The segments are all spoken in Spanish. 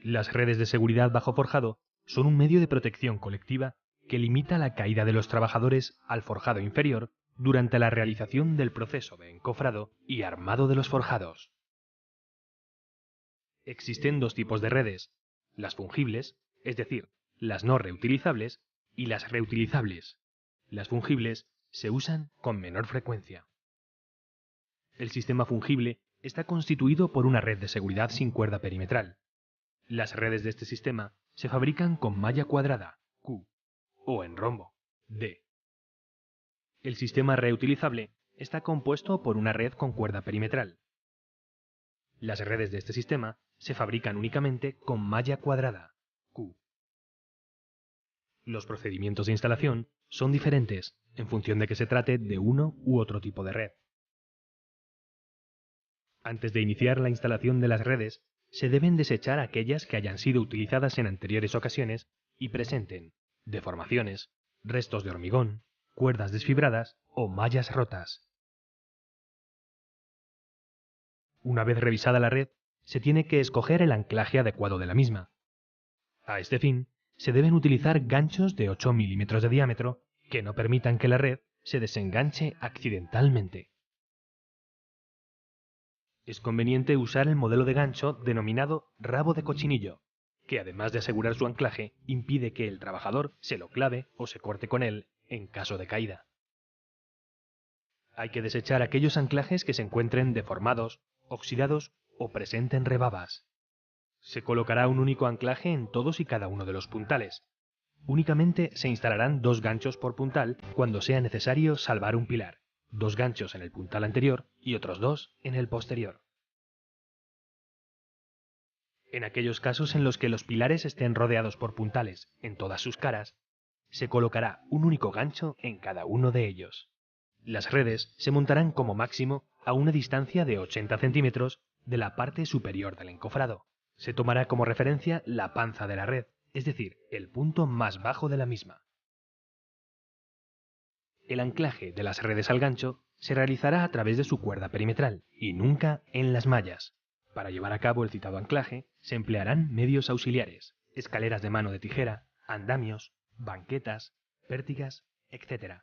Las redes de seguridad bajo forjado son un medio de protección colectiva que limita la caída de los trabajadores al forjado inferior durante la realización del proceso de encofrado y armado de los forjados. Existen dos tipos de redes: las fungibles, es decir, las no reutilizables, y las reutilizables. Las fungibles se usan con menor frecuencia. El sistema fungible está constituido por una red de seguridad sin cuerda perimetral. Las redes de este sistema se fabrican con malla cuadrada, Q, o en rombo, D. El sistema reutilizable está compuesto por una red con cuerda perimetral. Las redes de este sistema se fabrican únicamente con malla cuadrada, Q. Los procedimientos de instalación son diferentes en función de que se trate de uno u otro tipo de red. Antes de iniciar la instalación de las redes, se deben desechar aquellas que hayan sido utilizadas en anteriores ocasiones y presenten deformaciones, restos de hormigón, cuerdas desfibradas o mallas rotas. Una vez revisada la red, se tiene que escoger el anclaje adecuado de la misma. A este fin, se deben utilizar ganchos de 8 milímetros de diámetro que no permitan que la red se desenganche accidentalmente. Es conveniente usar el modelo de gancho denominado rabo de cochinillo, que además de asegurar su anclaje, impide que el trabajador se lo clave o se corte con él en caso de caída. Hay que desechar aquellos anclajes que se encuentren deformados, oxidados o presenten rebabas. Se colocará un único anclaje en todos y cada uno de los puntales. Únicamente se instalarán 2 ganchos por puntal cuando sea necesario salvar un pilar, 2 ganchos en el puntal anterior y otros 2 en el posterior. En aquellos casos en los que los pilares estén rodeados por puntales en todas sus caras, se colocará un único gancho en cada uno de ellos. Las redes se montarán como máximo a una distancia de 80 centímetros de la parte superior del encofrado. Se tomará como referencia la panza de la red, es decir, el punto más bajo de la misma. El anclaje de las redes al gancho se realizará a través de su cuerda perimetral y nunca en las mallas. Para llevar a cabo el citado anclaje se emplearán medios auxiliares, escaleras de mano de tijera, andamios, banquetas, pértigas, etc.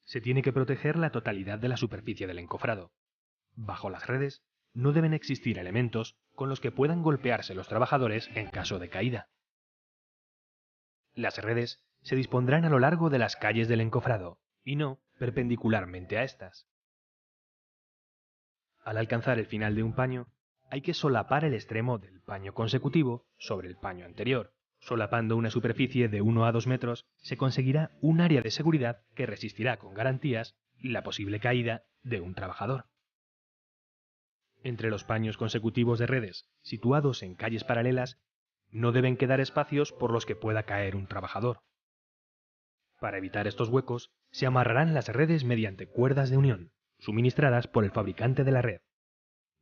Se tiene que proteger la totalidad de la superficie del encofrado. Bajo las redes no deben existir elementos con los que puedan golpearse los trabajadores en caso de caída. Las redes se dispondrán a lo largo de las calles del encofrado y no perpendicularmente a estas. Al alcanzar el final de un paño, hay que solapar el extremo del paño consecutivo sobre el paño anterior. Solapando una superficie de 1 a 2 metros, se conseguirá un área de seguridad que resistirá con garantías la posible caída de un trabajador. Entre los paños consecutivos de redes, situados en calles paralelas, no deben quedar espacios por los que pueda caer un trabajador. Para evitar estos huecos, se amarrarán las redes mediante cuerdas de unión, suministradas por el fabricante de la red.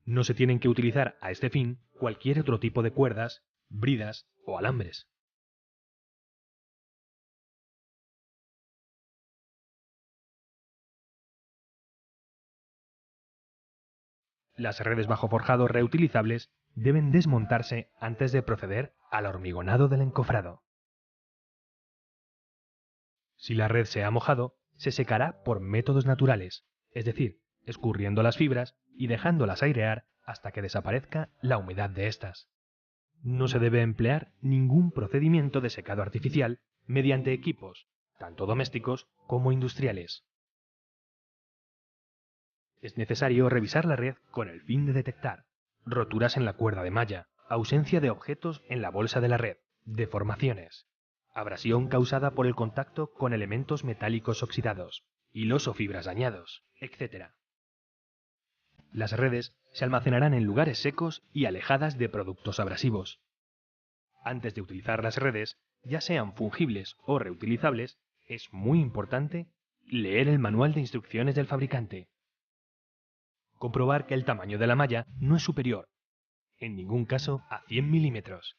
No se tienen que utilizar a este fin cualquier otro tipo de cuerdas, bridas o alambres. Las redes bajo forjado reutilizables deben desmontarse antes de proceder al hormigonado del encofrado. Si la red se ha mojado, se secará por métodos naturales, es decir, escurriendo las fibras y dejándolas airear hasta que desaparezca la humedad de estas. No se debe emplear ningún procedimiento de secado artificial mediante equipos, tanto domésticos como industriales. Es necesario revisar la red con el fin de detectar roturas en la cuerda de malla, ausencia de objetos en la bolsa de la red, deformaciones, abrasión causada por el contacto con elementos metálicos oxidados, hilos o fibras dañados, etc. Las redes se almacenarán en lugares secos y alejadas de productos abrasivos. Antes de utilizar las redes, ya sean fungibles o reutilizables, es muy importante leer el manual de instrucciones del fabricante. Comprobar que el tamaño de la malla no es superior, en ningún caso, a 100 milímetros.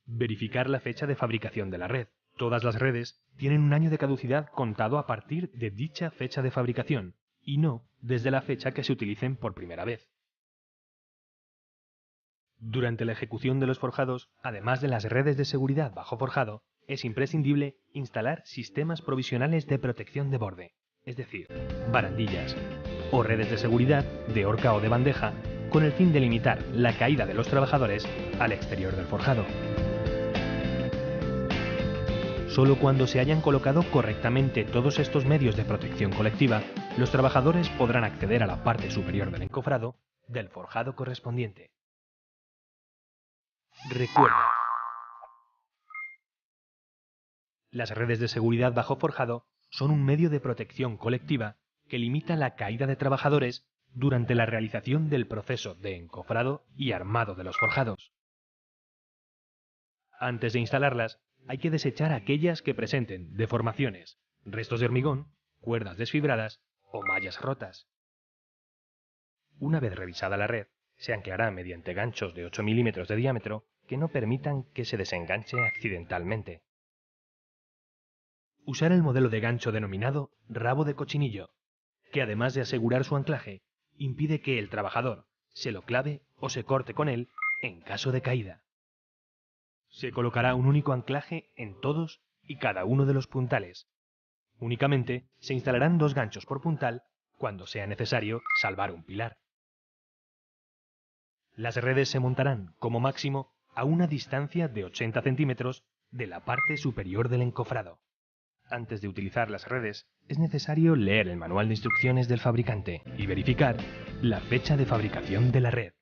Verificar la fecha de fabricación de la red. Todas las redes tienen un año de caducidad contado a partir de dicha fecha de fabricación, y no desde la fecha que se utilicen por primera vez. Durante la ejecución de los forjados, además de las redes de seguridad bajo forjado, es imprescindible instalar sistemas provisionales de protección de borde, es decir, barandillas, o redes de seguridad de horca o de bandeja, con el fin de limitar la caída de los trabajadores al exterior del forjado. Solo cuando se hayan colocado correctamente todos estos medios de protección colectiva, los trabajadores podrán acceder a la parte superior del encofrado del forjado correspondiente. Recuerda, las redes de seguridad bajo forjado son un medio de protección colectiva que limita la caída de trabajadores durante la realización del proceso de encofrado y armado de los forjados. Antes de instalarlas, hay que desechar aquellas que presenten deformaciones, restos de hormigón, cuerdas desfibradas o mallas rotas. Una vez revisada la red, se anclará mediante ganchos de 8 milímetros de diámetro que no permitan que se desenganche accidentalmente. Usar el modelo de gancho denominado rabo de cochinillo, que además de asegurar su anclaje, impide que el trabajador se lo clave o se corte con él en caso de caída. Se colocará un único anclaje en todos y cada uno de los puntales. Únicamente se instalarán 2 ganchos por puntal cuando sea necesario salvar un pilar. Las redes se montarán, como máximo, a una distancia de 80 centímetros de la parte superior del encofrado. Antes de utilizar las redes, es necesario leer el manual de instrucciones del fabricante y verificar la fecha de fabricación de la red.